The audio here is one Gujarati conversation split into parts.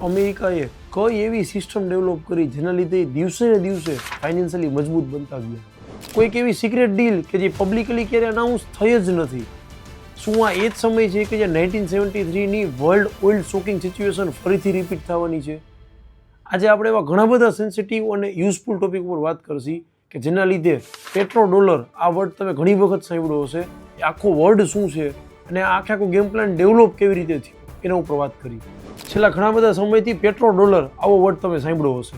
અમેરિકાએ કઈ એવી સિસ્ટમ ડેવલપ કરી જેના લીધે દિવસે ને દિવસે ફાઇનાન્શિયલી મજબૂત બનતા ગયા? કોઈક એવી સિક્રેટ ડીલ કે જે પબ્લિકલી ક્યારે અનાઉન્સ થઈ જ નથી? શું આ એ જ સમય છે કે જે 1973ની વર્લ્ડ ઓઇલ શોકિંગ સિચ્યુએશન ફરીથી રિપીટ થવાની છે? આજે આપણે એવા ઘણા બધા સેન્સિટિવ અને યુઝફુલ ટોપિક ઉપર વાત કરશી કે જેના લીધે પેટ્રો ડોલર, આ વર્ડ તમે ઘણી વખત સાંભળ્યો હશે, એ આખો વર્ડ શું છે અને આખો ગેમ પ્લાન ડેવલપ કેવી રીતે થયો એના ઉપર વાત કરી. છેલ્લા ઘણા બધા સમયથી પેટ્રો ડોલર આવો વર્ડ તમે સાંભળ્યો હશે.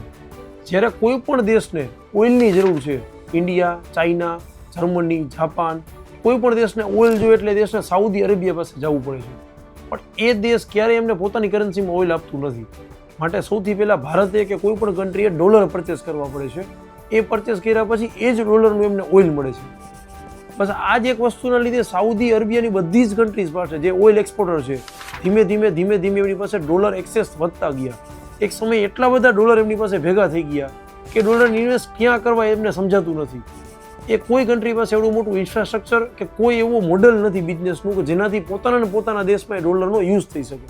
જ્યારે કોઈ પણ દેશને ઓઇલની જરૂર છે, ઇન્ડિયા, ચાઇના, જર્મની, જાપાન, કોઈ પણ દેશને ઓઇલ જોઈએ એટલે દેશને સાઉદી અરેબિયા પાસે જવું પડે છે. પણ એ દેશ ક્યારેય એમને પોતાની કરન્સીમાં ઓઇલ આપતું નથી. માટે સૌથી પહેલાં ભારતે કે કોઈ પણ કન્ટ્રીએ ડોલર પરચેસ કરવા પડે છે. એ પરચેસ કર્યા પછી એ જ ડોલરનું એમને ઓઇલ મળે છે. બસ આ જ એક વસ્તુના લીધે સાઉદી અરેબિયાની બધી જ કન્ટ્રીઝ પાસે જે ઓઇલ એક્સપોર્ટર છે, ધીમે ધીમે એમની પાસે ડોલર એક્સેસ વધતા ગયા. એક સમય એટલા બધા ડોલર એમની પાસે ભેગા થઈ ગયા કે ડોલર ઇન્વેસ્ટ ક્યાં કરવા એમને સમજાતું નથી. એ કોઈ કન્ટ્રી પાસે એવડું મોટું ઇન્ફ્રાસ્ટ્રક્ચર કે કોઈ એવો મોડલ નથી બિઝનેસનું કે જેનાથી પોતાના દેશમાં ડોલરનો યુઝ થઈ શકે.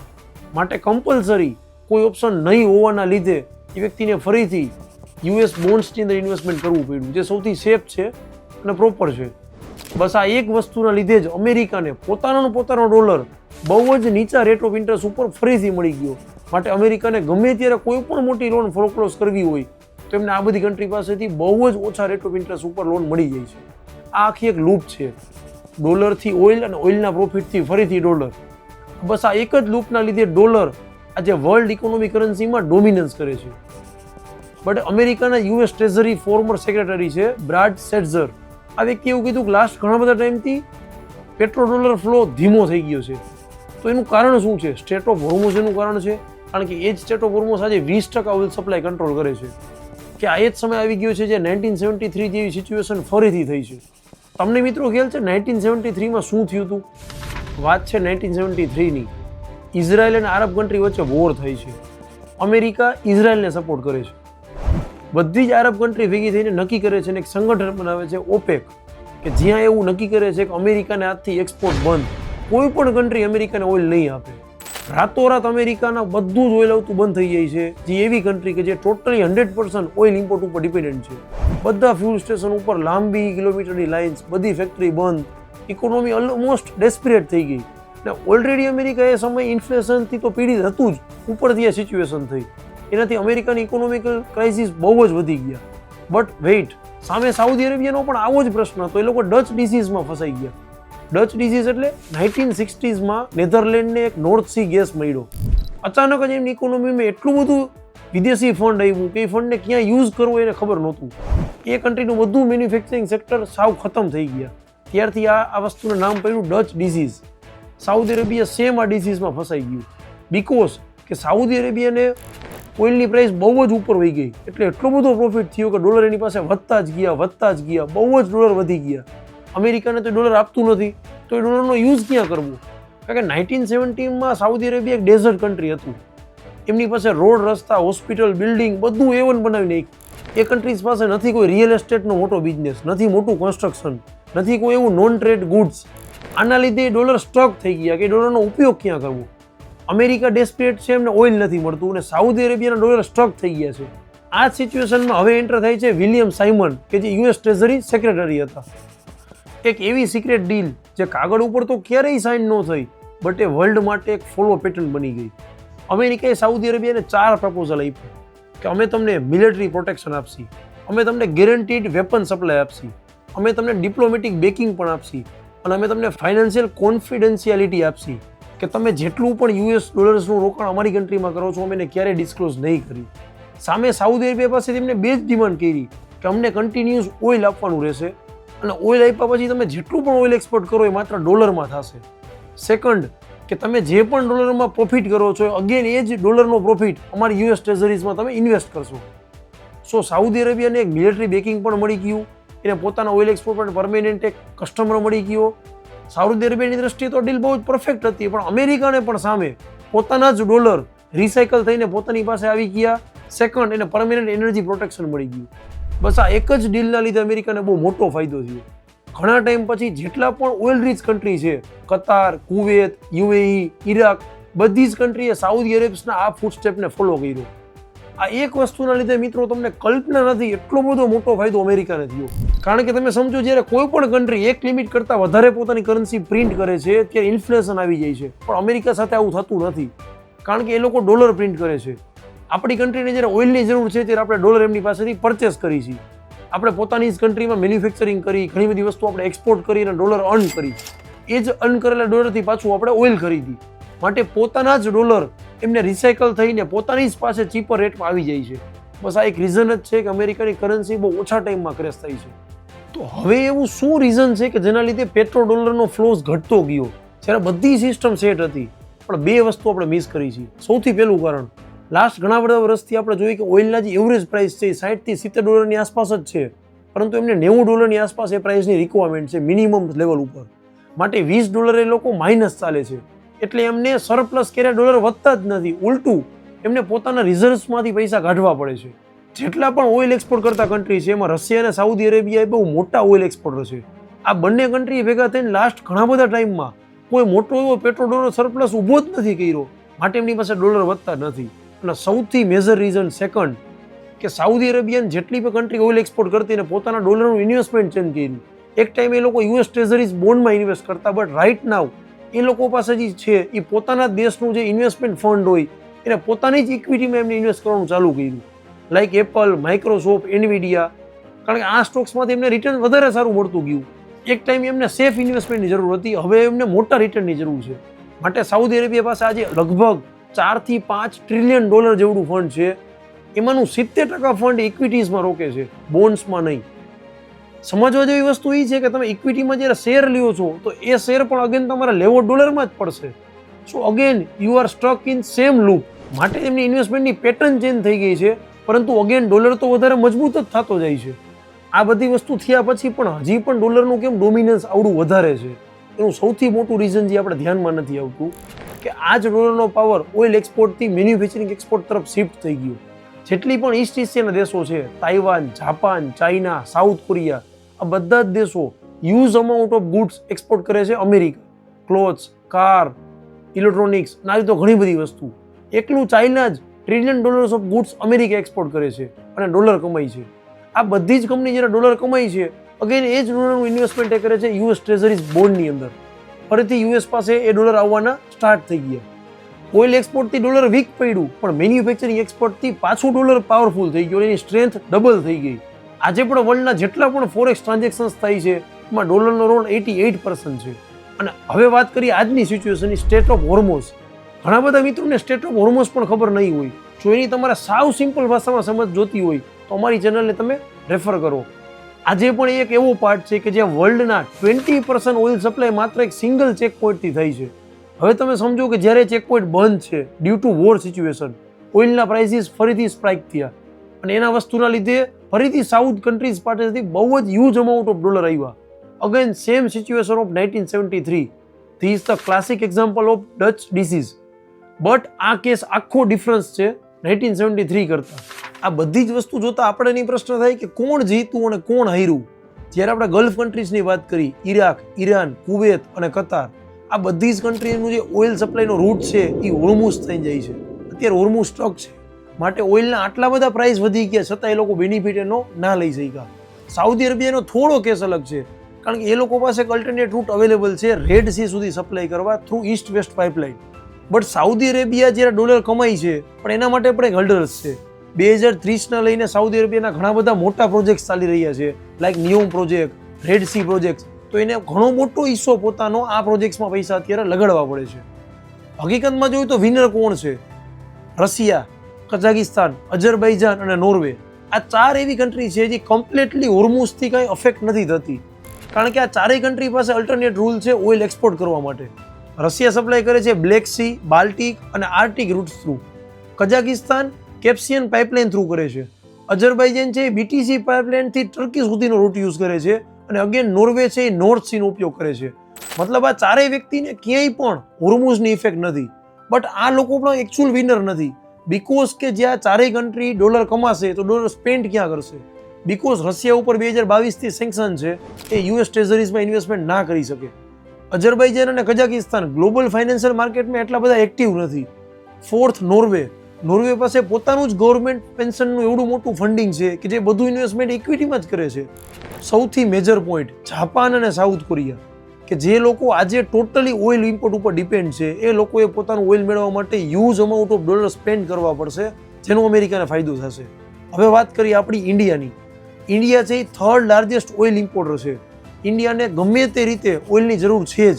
માટે કમ્પલસરી કોઈ ઓપ્શન નહીં હોવાના લીધે એ વ્યક્તિને ફરીથી યુએસ બોન્ડ્સની અંદર ઇન્વેસ્ટમેન્ટ કરવું પડ્યું, જે સૌથી સેફ છે અને પ્રોપર છે. બસ આ એક વસ્તુના લીધે જ અમેરિકાને પોતાનો ડોલર બહુ જ નીચા રેટ ઓફ ઇન્ટરેસ્ટ ઉપર ફરીથી મળી ગયો. માટે અમેરિકાને ગમે ત્યારે કોઈ પણ મોટી લોન ફોરક્લોઝ કરવી હોય તો એમને આ બધી કન્ટ્રી પાસેથી બહુ જ ઓછા રેટ ઓફ ઇન્ટરેસ્ટ ઉપર લોન મળી જાય છે. આ આખી એક લૂપ છે, ડોલરથી ઓઇલ અને ઓઇલના પ્રોફિટથી ફરીથી ડોલર. બસ આ એક જ લૂપના લીધે ડોલર આજે વર્લ્ડ ઇકોનોમી કરન્સીમાં ડોમિનન્સ કરે છે. બટ અમેરિકાના યુએસ ટ્રેઝરી ફોર્મર સેક્રેટરી છે બ્રાડ સેટ્ઝર. આ વ્યક્તિ એવું કીધું કે લાસ્ટ ઘણા બધા ટાઈમથી પેટ્રો ડોલર ફ્લો ધીમો થઈ ગયો છે. તો એનું કારણ શું છે? સ્ટેટ ઓફ હોર્મોઝ એનું કારણ છે. કારણ કે એ જ સ્ટેટ ઓફ હોર્મોઝ આજે 20% ઓઇલ સપ્લાય કંટ્રોલ કરે છે. કે આ એ જ સમય આવી ગયો છે જે 1973 જેવી સિચ્યુએશન ફરીથી થઈ છે. તમને મિત્રો ખ્યાલ છે 1973માં શું થયું હતું? વાત છે 1973ની. ઇઝરાયલ અને આરબ કન્ટ્રી વચ્ચે વોર થઈ છે. અમેરિકા ઇઝરાયલને સપોર્ટ કરે છે. બધી જ આરબ કન્ટ્રી ભેગી થઈને નક્કી કરે છે અને એક સંગઠન બનાવે છે ઓપેક, કે જ્યાં એવું નક્કી કરે છે કે અમેરિકાને આજથી એક્સપોર્ટ બંધ. કોઈ પણ કન્ટ્રી અમેરિકાને ઓઇલ નહીં આપે. રાતોરાત અમેરિકાના બધું જ ઓઇલ આવતું બંધ થઈ જાય છે. જે એવી કન્ટ્રી કે જે ટોટલી 100% ઓઇલ ઇમ્પોર્ટ ઉપર ડિપેન્ડન્ટ છે. બધા ફ્યુલ સ્ટેશન ઉપર લાંબી કિલોમીટરની લાઇન્સ, બધી ફેક્ટરી બંધ, ઇકોનોમી ઓલમોસ્ટ ડેસ્પરેટ થઈ ગઈ. ને ઓલરેડી અમેરિકા એ સમય ઇન્ફ્લેશનથી તો પીડિત હતું જ, ઉપરથી આ સિચ્યુએશન થઈ. એનાથી અમેરિકાની ઇકોનોમિકલ ક્રાઇસિસ બહુ જ વધી ગયા. બટ વેઇટ, સામે સાઉદી અરેબિયાનો પણ આવો જ પ્રશ્ન હતો. એ લોકો ડચ ડિસીઝમાં ફસાઈ ગયા. ડચ ડિસીઝ એટલે 1960sમાં નેધરલેન્ડને એક નોર્થ સી ગેસ મળ્યો. અચાનક જ એમની ઇકોનોમીમાં એટલું બધું વિદેશી ફંડ આવ્યું કે એ ફંડને ક્યાં યુઝ કરવો એને ખબર નહોતું. એ કન્ટ્રીનું બધું મેન્યુફેક્ચરિંગ સેક્ટર સાવ ખતમ થઈ ગયા. ત્યારથી આ વસ્તુનું નામ પડ્યું Dutch disease. Saudi Arabia same આ ડિસીઝમાં ફસાઈ ગયું. બીકોઝ કે સાઉદી અરેબિયાને ઓઇલની પ્રાઇસ બહુ જ ઉપર વહી ગઈ, એટલે એટલો બધો પ્રોફિટ થયો કે ડોલર એની પાસે વધતા જ ગયા, બહુ જ ડોલર વધી ગયા. અમેરિકાને તો ડોલર આપતું નથી, તો એ ડોલરનો યુઝ ક્યાં કરવો? કારણ કે 1970માં સાઉદી અરેબિયા એક ડેઝર્ટ કન્ટ્રી હતું. એમની પાસે રોડ, રસ્તા, હોસ્પિટલ, બિલ્ડિંગ બધું A1 બનાવી નાખ્યું. એ કન્ટ્રીઝ પાસે નથી કોઈ રિયલ એસ્ટેટનો મોટો બિઝનેસ, નથી મોટું કન્સ્ટ્રક્શન, નથી કોઈ એવું નોન ટ્રેડ ગુડ્સ. આના લીધે ડોલર સ્ટક થઈ ગયા કે ડોલરનો ઉપયોગ ક્યાં કરવો? અમેરિકા ડેસ્પરેટ છે, એમને ઓઇલ નથી મળતું અને સાઉદી અરેબિયાના ડોલર સ્ટક થઈ ગયા છે. આ સિચ્યુએશનમાં હવે એન્ટર થાય છે વિલિયમ સાયમન, કે જે યુએસ ટ્રેઝરી સેક્રેટરી હતા. એક એવી સિક્રેટ ડીલ જે કાગળ ઉપર તો ક્યારેય સાઇન ન થઈ, બટ એ વર્લ્ડ માટે એક ફોલો પેટર્ન બની ગઈ. અમેરિકાએ સાઉદી અરેબિયાને 4 પ્રપોઝલ આપ્યા કે અમે તમને મિલિટરી પ્રોટેક્શન આપશી, અમે તમને ગેરંટીડ વેપન સપ્લાય આપશી, અમે તમને ડિપ્લોમેટિક બેકિંગ પણ આપશી અને અમે તમને ફાઇનાન્શિયલ કોન્ફિડેન્શિયાલિટી આપશી કે તમે જેટલું પણ યુએસ ડોલર્સનું રોકાણ અમારી કન્ટ્રીમાં કરો છો અમે એને ક્યારેય ડિસ્ક્લોઝ નહીં કરી. સામે સાઉદી અરેબિયા પાસે તેમને બે જ ડિમાન્ડ કરી કે અમને કન્ટિન્યુઅસ ઓઇલ આપવાનું રહેશે અને ઓઇલ આપ્યા પછી તમે જેટલું પણ ઓઇલ એક્સપોર્ટ કરો એ માત્ર ડોલરમાં થશે. સેકન્ડ, કે તમે જે પણ ડોલરમાં પ્રોફિટ કરો છો અગેન એ જ ડોલરનો પ્રોફિટ અમારી યુએસ ટ્રેઝરીઝમાં તમે ઇન્વેસ્ટ કરશો. સો સાઉદી અરેબિયાને એક મિલિટરી બેકિંગ પણ મળી ગયું, એને પોતાના ઓઇલ એક્સપોર્ટ પર પરમેનન્ટ એક કસ્ટમર મળી ગયો. સાઉદી અરેબિયાની દ્રષ્ટિએ તો ડીલ બહુ જ પરફેક્ટ હતી, પણ અમેરિકાને પણ સામે પોતાના જ ડોલર રિસાયકલ થઈને પોતાની પાસે આવી ગયા. સેકન્ડ, એને પરમેનન્ટ એનર્જી પ્રોટેક્શન મળી ગયું. બસ આ એક જ ડીલના લીધે અમેરિકાને બહુ મોટો ફાયદો થયો. ઘણા ટાઈમ પછી જેટલા પણ ઓઇલ રીચ કન્ટ્રી છે, કતાર, કુવેત, UAE, ઇરાક, બધી જ કન્ટ્રીએ સાઉદી અરેબિયાના આ ફૂટસ્ટેપને ફોલો કર્યો. આ એક વસ્તુના લીધે મિત્રો તમને કલ્પના નથી એટલો બધો મોટો ફાયદો અમેરિકાને થયો. કારણ કે તમે સમજો જ્યારે કોઈ પણ કન્ટ્રી એક લિમિટ કરતાં વધારે પોતાની કરન્સી પ્રિન્ટ કરે છે ત્યારે ઇન્ફ્લેશન આવી જાય છે, પણ અમેરિકા સાથે આવું થતું નથી કારણ કે એ લોકો ડોલર પ્રિન્ટ કરે છે. આપણી કન્ટ્રીને જ્યારે ઓઇલની જરૂર છે ત્યારે આપણે ડોલર એમની પાસેથી પરચેસ કરી છીએ. આપણે પોતાની જ કન્ટ્રીમાં મેન્યુફેક્ચરિંગ કરી, ઘણી બધી વસ્તુ આપણે એક્સપોર્ટ કરી અને ડોલર અર્ન કરી. એ જ અર્ન કરેલા ડોલરથી પાછું આપણે ઓઇલ ખરીદી. માટે પોતાના જ ડોલર એમને રિસાયકલ થઈને પોતાની જ પાસે ચીપર રેટમાં આવી જાય છે. બસ આ એક રીઝન જ છે કે અમેરિકાની કરન્સી બહુ ઓછા ટાઈમમાં ક્રેશ થાય છે. તો હવે એવું શું રીઝન છે કે જેના લીધે પેટ્રો ડોલરનો ફ્લોઝ ઘટતો ગયો જ્યારે બધી સિસ્ટમ સેટ હતી? પણ બે વસ્તુ આપણે મિસ કરી છે. સૌથી પહેલું કારણ, લાસ્ટ ઘણા બધા વર્ષથી આપણે જોઈએ કે ઓઇલના જે એવરેજ પ્રાઇસ છે એ $60 થી $70 આસપાસ જ છે, પરંતુ એમને $90 આસપાસ એ પ્રાઇસની રિક્વાયરમેન્ટ છે મિનિમમ લેવલ ઉપર. માટે $20 એ લોકો માઇનસ ચાલે છે, એટલે એમને સરપ્લસ કર્યા ડોલર વધતા જ નથી, ઉલટું એમને પોતાના રિઝર્વ્સમાંથી પૈસા કાઢવા પડે છે. જેટલા પણ ઓઇલ એક્સપોર્ટ કરતા કન્ટ્રી છે એમાં રશિયા અને સાઉદી અરેબિયા એ બહુ મોટા ઓઇલ એક્સપોર્ટર છે. આ બંને કન્ટ્રી ભેગા થઈને લાસ્ટ ઘણા બધા ટાઈમમાં કોઈ મોટો એવો પેટ્રોલ ડોલર સરપ્લસ ઊભો જ નથી કર્યો, માટે એમની પાસે ડોલર વધતા નથી. અને સૌથી મેજર રીઝન સેકન્ડ, કે સાઉદી અરેબિયાની જેટલી પણ કન્ટ્રી ઓઇલ એક્સપોર્ટ કરતી ને પોતાના ડોલરનું ઇન્વેસ્ટમેન્ટ ચેન્જ કર્યું. એક ટાઈમે એ લોકો યુએસ ટ્રેઝરીઝ બોન્ડમાં ઇન્વેસ્ટ કરતા, બટ રાઇટ નાવ એ લોકો પાસે જે છે એ પોતાના દેશનું જે ઇન્વેસ્ટમેન્ટ ફંડ હોય એને પોતાની જ ઇક્વિટીમાં એમને ઇન્વેસ્ટ કરવાનું ચાલુ કર્યું. Like Apple, Microsoft, Nvidia. કારણ કે આ સ્ટોક્સમાંથી એમને રિટર્ન વધારે સારું મળતું ગયું. એક ટાઈમ એમને સેફ ઇન્વેસ્ટમેન્ટની જરૂર હતી, હવે એમને મોટા રિટર્નની જરૂર છે. માટે સાઉદી અરેબિયા પાસે આજે લગભગ $4 થી $5 ટ્રિલિયન જેવડું ફંડ છે. એમાંનું 70% ફંડ ઇક્વિટીઝમાં રોકે છે, બોન્ડ્સમાં નહીં. સમજવા જેવી વસ્તુ એ છે કે તમે ઇક્વિટીમાં જ્યારે શેર લ્યો છો તો એ શેર પણ અગેન તમારે લેવો ડોલરમાં જ પડશે. So again you are stuck in same loop. માટે એમની ઇન્વેસ્ટમેન્ટની પેટર્ન ચેન્જ થઈ ગઈ છે, પરંતુ અગેન ડોલર તો વધારે મજબૂત જ થતો જાય છે. આ બધી વસ્તુ થયા પછી પણ હજી પણ ડોલરનું કેમ ડોમિનન્સ આવડું વધારે છે, એનું સૌથી મોટું રીઝન જે આપણે ધ્યાનમાં નથી આવતું કે આ જ ડોલરનો પાવર ઓઇલ એક્સપોર્ટથી મેન્યુફેક્ચરિંગ એક્સપોર્ટ તરફ શિફ્ટ થઈ ગયો. જેટલી પણ ઈસ્ટ એશિયાના દેશો છે, Taiwan, Japan, China, south Korea, આ બધા જ દેશો huge amount of goods export કરે છે અમેરિકા. ક્લોથ્સ, કાર, ઇલેક્ટ્રોનિક્સ, આવી તો ઘણી બધી વસ્તુ. એકલું ચાઇના જ $1 trillion of goods America export કરે છે અને ડોલર કમાય છે. આ બધી જ કંપની જ્યારે ડોલર કમાય છે, અગેન એ જ ડોલરનું ઇન્વેસ્ટમેન્ટ એ કરે છે યુએસ ટ્રેઝરીઝ બોન્ડની અંદર. ફરીથી યુએસ પાસે એ ડોલર આવવાના સ્ટાર્ટ થઈ ગયા. ઓઇલ એક્સપોર્ટથી ડોલર વીક પડ્યું, પણ મેન્યુફેક્ચરિંગ એક્સપોર્ટથી પાછું ડોલર પાવરફુલ થઈ ગયું, એની સ્ટ્રેન્થ ડબલ થઈ ગઈ. આજે પણ વર્લ્ડના જેટલા પણ ફોરેક્સ ટ્રાન્ઝેક્શન્સ થાય છે એમાં ડોલરનો રોલ 88% છે. અને હવે વાત કરીએ આજની સિચ્યુએશનની, સ્ટેટ ઓફ હોર્મોઝ. ઘણા બધા મિત્રોને સ્ટેટ ઓફ હોર્મોઝ પણ ખબર નહીં હોય. જો એની તમારે સાવ સિમ્પલ ભાષામાં સમજ જોતી હોય તો અમારી ચેનલને તમે રેફર કરો. આજે પણ એક એવો પાર્ટ છે કે જ્યાં વર્લ્ડના 20% ઓઇલ સપ્લાય માત્ર એક સિંગલ ચેક પોઈન્ટથી થાય છે. હવે તમે સમજો કે જ્યારે ચેક પોઈન્ટ બંધ છે ડ્યુ ટુ વોર સિચ્યુએશન, ઓઇલના પ્રાઇસીસ ફરીથી સ્પાઇક થયા અને એના વસ્તુના લીધે ફરીથી સાઉથ કન્ટ્રીઝ પાસેથી બહુ જ હ્યુજ અમાઉન્ટ ઓફ ડોલર આવ્યા. Again same situation of 1973. This is the classic example of Dutch disease. But આ કેસ આખો ડિફરન્સ છે 1973 કરતાં. આ બધી જ વસ્તુ જોતા આપણે એની પ્રશ્ન થાય કે કોણ જીતું અને કોણ હાર્યું. જ્યારે આપણે ગલ્ફ કન્ટ્રીઝની વાત કરી, ઈરાક, ઈરાન, કુવેત અને કતાર, આ બધી જ કન્ટ્રીનું જે ઓઇલ સપ્લાયનો રૂટ છે એ હોર્મુઝ થઈ જાય છે. અત્યારે હોર્મુઝ સ્ટક છે, માટે ઓઇલના આટલા બધા પ્રાઇસ વધી ગયા છતાં એ લોકો બેનિફિટ એનો ના લઈ શક્યા. સાઉદી અરેબિયાનો થોડો કેસ અલગ છે, કારણ કે એ લોકો પાસે એક અલ્ટરનેટ રૂટ અવેલેબલ છે રેડ સી સુધી સપ્લાય કરવા through east west pipeline. But Saudi Arabia જ્યારે ડોલર કમાય છે પણ એના માટે પણ એક હર્ડલ્સ છે. 2030ના લઈને સાઉદી અરેબિયાના ઘણા બધા મોટા પ્રોજેક્ટ ચાલી રહ્યા છે, like Neom project, Red Sea project. તો એને ઘણો મોટો હિસ્સો પોતાનો આ પ્રોજેક્ટ્સમાં પૈસા અત્યારે લગાડવા પડે છે. હકીકતમાં જોઈએ તો વિનર કોણ છે? રશિયા, કઝાકિસ્તાન, અઝરબૈજાન અને નોર્વે. આ 4 એવી કન્ટ્રી છે જે કમ્પ્લીટલી હોર્મુઝથી કંઈ અફેક્ટ નથી થતી, કારણ કે આ ચારેય કન્ટ્રી પાસે અલ્ટરનેટ રૂલ છે ઓઇલ એક્સપોર્ટ કરવા માટે. રશિયા સપ્લાય કરે છે બ્લેક સી, બાલ્ટિક અને Arctic routes through. Kazakhstan Caspian pipeline through કરે છે. અઝરબૈજાન છે બીટીસી પાઇપલાઇનથી ટર્કી સુધીનો રૂટ યુઝ કરે છે. અને અગેન નોર્વે છે એ નોર્થ સીનો ઉપયોગ કરે છે. મતલબ આ ચારેય વ્યક્તિને ક્યાંય પણ હોર્મુઝની ઇફેક્ટ નથી. બટ આ લોકો પણ એકચ્યુઅલ વિનર નથી, બીકોઝ કે જ્યાં ચારેય કન્ટ્રી ડોલર કમાશે તો ડોલર સ્પેન્ડ ક્યાં કરશે? બીકોઝ રશિયા ઉપર 2022થી સેન્કશન છે, એ યુએસ ટ્રેઝરીઝમાં ઇન્વેસ્ટમેન્ટ ના કરી શકે. અઝરબાઈજાન અને કઝાકિસ્તાન ગ્લોબલ ફાઇનાન્શિયલ માર્કેટમાં એટલા બધા એક્ટિવ નથી. ફોર્થ નોર્વે પાસે પોતાનું જ ગવર્મેન્ટ પેન્શનનું એવડું મોટું ફંડિંગ છે કે જે બધું ઇન્વેસ્ટમેન્ટ ઇક્વિટીમાં જ કરે છે. સૌથી મેજર પોઈન્ટ જાપાન અને સાઉથ કોરિયા, કે જે લોકો આજે ટોટલી ઓઇલ ઇમ્પોર્ટ ઉપર ડિપેન્ડ છે, એ લોકોએ પોતાનું ઓઇલ મેળવવા માટે huge amount of dollar spend કરવા પડશે, જેનો અમેરિકાને ફાયદો થશે. હવે વાત કરીએ આપણી ઇન્ડિયાની. ઇન્ડિયા છે એ થર્ડ લાર્જેસ્ટ ઓઇલ ઇમ્પોર્ટર છે. ઇન્ડિયાને ગમે તે રીતે ઓઇલની જરૂર છે જ.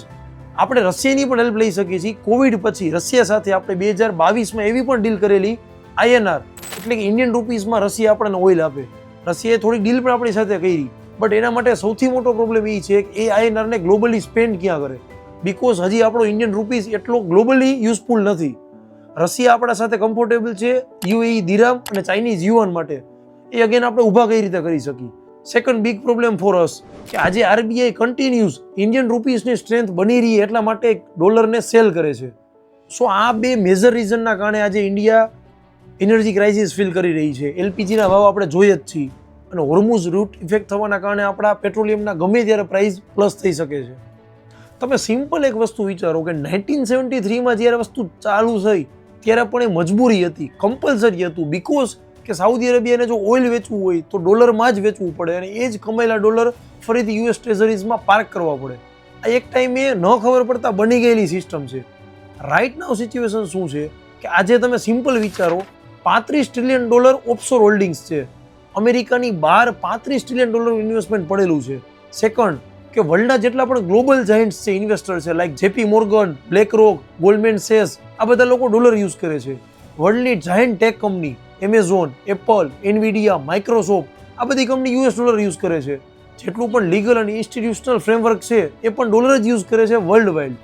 આપણે રશિયાની પણ હેલ્પ લઈ શકીએ છીએ. કોવિડ પછી રશિયા સાથે આપણે 2022માં એવી પણ ડીલ કરેલી, INR એટલે કે ઇન્ડિયન રૂપીઝમાં રશિયા આપણને ઓઇલ આપે. રશિયાએ થોડી ડીલ પણ આપણી સાથે કરી, બટ એના માટે સૌથી મોટો પ્રોબ્લેમ એ છે કે એ INRને ગ્લોબલી સ્પેન્ડ ક્યાં કરે, બિકોઝ હજી આપણો ઇન્ડિયન રૂપીઝ એટલો ગ્લોબલી યુઝફુલ નથી. રશિયા આપણા સાથે કમ્ફર્ટેબલ છે UAE દિરામ અને ચાઇનીઝ યુઆન માટે. એ અગેન આપણે ઊભા કઈ રીતે કરી શકીએ. Second big problem for us કે આજે RBI કન્ટિન્યુઅસ ઇન્ડિયન રૂપીઝની સ્ટ્રેન્થ બની રહી એટલા માટે ડોલરને સેલ કરે છે. સો આ બે મેજર રીઝનના કારણે આજે ઇન્ડિયા એનર્જી ક્રાઇસિસ ફીલ કરી રહી છે. LPGના ભાવ આપણે જોઈએ જ છીએ, અને હોર્મુઝ રૂટ ઇફેક્ટ થવાના કારણે આપણા પેટ્રોલિયમના ગમે ત્યારે પ્રાઇસ પ્લસ થઈ શકે છે. તમે સિમ્પલ એક વસ્તુ વિચારો કે 1973માં જ્યારે વસ્તુ ચાલુ થઈ ત્યારે પણ એ મજબૂરી હતી, કમ્પલસરી હતું, બિકોઝ કે સાઉદી અરેબિયાને જો ઓઇલ વેચવું હોય તો ડોલરમાં જ વેચવું પડે, અને એ જ કમાયેલા ડોલર ફરીથી US ટ્રેઝરીઝમાં પાર્ક કરવા પડે. આ એક ટાઈમે ન ખબર પડતા બની ગયેલી સિસ્ટમ છે. રાઇટ નાઉ સિચ્યુએશન શું છે કે આજે તમે સિમ્પલ વિચારો, $35 ટ્રિલિયન ઓફશોર હોલ્ડિંગ્સ છે. અમેરિકાની બહાર $35 ટ્રિલિયન ઇન્વેસ્ટમેન્ટ પડેલું છે. સેકન્ડ કે વર્લ્ડના જેટલા પણ ગ્લોબલ જાયન્ટ્સ છે, ઇન્વેસ્ટર છે, like JP Morgan, BlackRock, Goldman Sachs, આ બધા લોકો ડોલર યુઝ કરે છે. વર્લ્ડની giant tech company Amazon, Apple, Nvidia, Microsoft, આ બધી કંપની US ડોલર યુઝ કરે છે. જેટલું પણ લીગલ અને ઇન્સ્ટિટ્યુશનલ ફ્રેમવર્ક છે એ પણ ડોલર જ યુઝ કરે છે વર્લ્ડ વાઇડ.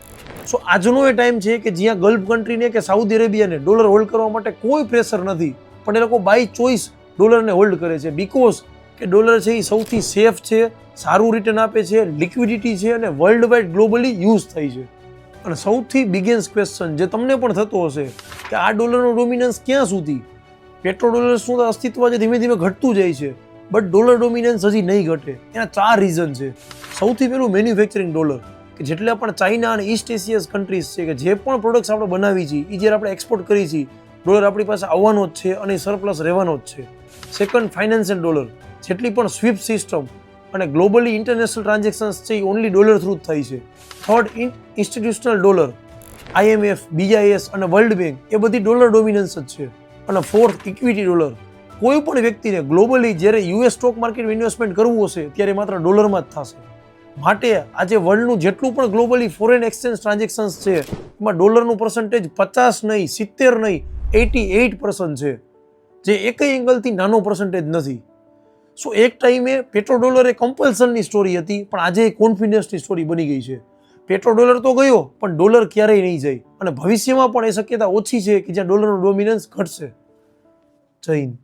સો આજનો એ ટાઈમ છે કે જ્યાં ગલ્ફ કન્ટ્રીને કે સાઉદી અરેબિયાને ડોલર હોલ્ડ કરવા માટે કોઈ પ્રેશર નથી, પણ એ લોકો બાય ચોઇસ ડોલરને હોલ્ડ કરે છે, બિકોઝ કે ડોલર છે એ સૌથી સેફ છે, સારું રિટર્ન આપે છે, લિક્વિડિટી છે, અને વર્લ્ડ વાઇડ ગ્લોબલી યુઝ થાય છે. અને સૌથી બિગેસ્ટ ક્વેશ્ચન જે તમને પણ થતો હશે કે આ ડોલરનો ડોમિનન્સ ક્યાં સુધી? પેટ્રો ડોલર્સનું અસ્તિત્વ આજે ધીમે ધીમે ઘટતું જાય છે, બટ ડોલર ડોમિનન્સ હજી નહીં ઘટે. એના 4 રીઝન છે. સૌથી પહેલું મેન્યુફેક્ચરિંગ ડોલર, કે જેટલા પણ ચાઇના અને ઈસ્ટ એશિયસ કન્ટ્રીઝ છે કે જે પણ પ્રોડક્ટ્સ આપણે બનાવી છીએ એ જ્યારે આપણે એક્સપોર્ટ કરી છીએ, ડોલર આપણી પાસે આવવાનો જ છે અને સરપ્લસ રહેવાનો જ છે. સેકન્ડ ફાઇનાન્શિયલ ડોલર, જેટલી પણ સ્વિફ્ટ સિસ્ટમ અને ગ્લોબલી ઇન્ટરનેશનલ ટ્રાન્ઝેક્શન્સ છે એ ઓનલી ડોલર થ્રુ જ થાય છે. Third institutional dollar, IMF, BIS અને વર્લ્ડ બેંક, એ બધી ડોલર ડોમિનન્સ જ છે. અને ફોર્થ ઇક્વિટી ડોલર. કોઈ પણ વ્યક્તિને ગ્લોબલી જ્યારે US સ્ટોક માર્કેટમાં ઇન્વેસ્ટમેન્ટ કરવું હશે ત્યારે માત્ર ડોલરમાં જ થશે. માટે આજે વર્લ્ડનું જેટલું પણ ગ્લોબલી ફોરેન એક્સચેન્જ ટ્રાન્ઝેક્શન્સ છે એમાં ડોલરનું પર્સન્ટેજ 50 નહીં, 70 નહીં, 88% છે, જે એકય એંગલથી નાનો પર્સન્ટેજ નથી. સો એક ટાઈમે પેટ્રો ડોલર એ કમ્પલ્સનની સ્ટોરી હતી, પણ આજે કોન્ફિડન્સની સ્ટોરી બની ગઈ છે. પેટ્રો ડોલર તો ગયો, પણ ડોલર ક્યારેય નહીં જાય, અને ભવિષ્યમાં પણ એ શક્યતા ઓછી છે કે જ્યાં ડોલરનું ડોમિનન્સ ઘટશે. જય હિન્દ.